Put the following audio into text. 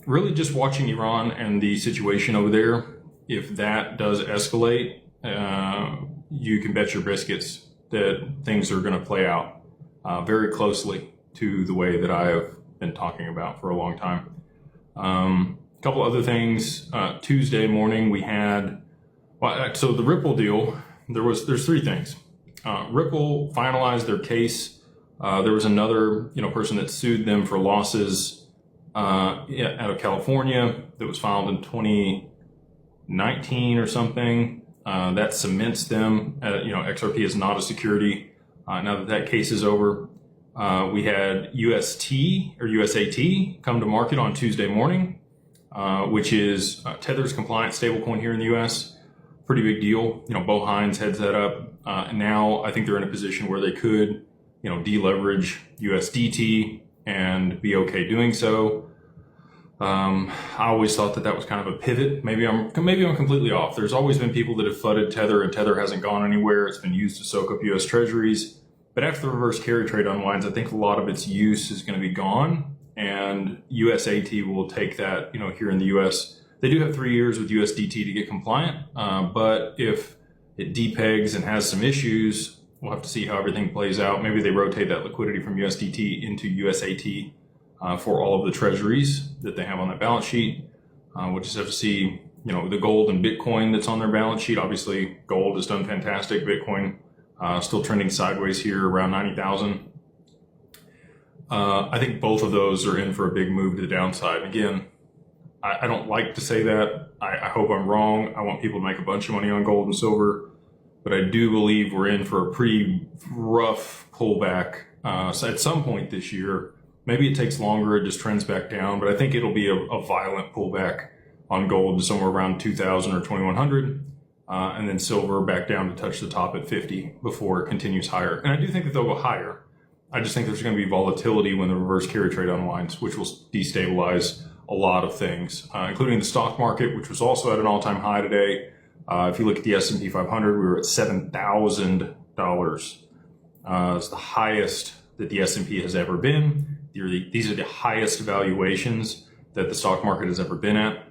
Really just watching Iran and the situation over there. If that does escalate, you can bet your biscuits that things are going to play out very closely to the way that I have been talking about for a long time. A couple other things. Tuesday morning we had, so the Ripple deal, there's three things. Ripple finalized their case. There was another person that sued them for losses out of California that was filed in 2019 or something. That cements them. XRP is not a security. Now that case is over, we had UST or USAT come to market on Tuesday morning, which is Tether's compliant stablecoin here in the US. Pretty big deal. Bo Hines heads that up. Now I think they're in a position where they could, deleverage USDT and be okay doing so. I always thought that was kind of a pivot. Maybe I'm completely off. There's always been people that have flooded Tether, and Tether hasn't gone anywhere. It's been used to soak up US Treasuries. But after the reverse carry trade unwinds, I think a lot of its use is going to be gone, and USAT will take that. Here in the US, they do have 3 years with USDT to get compliant. But if it depegs and has some issues, we'll have to see how everything plays out. Maybe they rotate that liquidity from USDT into USAT for all of the treasuries that they have on that balance sheet. We'll just have to see, the gold and Bitcoin that's on their balance sheet. Obviously, gold has done fantastic. Bitcoin still trending sideways here around 90,000. I think both of those are in for a big move to the downside. Again, I don't like to say that. I hope I'm wrong. I want people to make a bunch of money on gold and silver, but I do believe we're in for a pretty rough pullback. So at some point this year, maybe it takes longer, it just trends back down, but I think it'll be a violent pullback on gold to somewhere around 2,000 or 2,100, and then silver back down to touch the top at 50 before it continues higher. And I do think that they'll go higher. I just think there's going to be volatility when the reverse carry trade unwinds, which will destabilize a lot of things, including the stock market, which was also at an all-time high today. If you look at the S&P 500, we were at $7,000. It's the highest that the S&P has ever been. These are the highest valuations that the stock market has ever been at.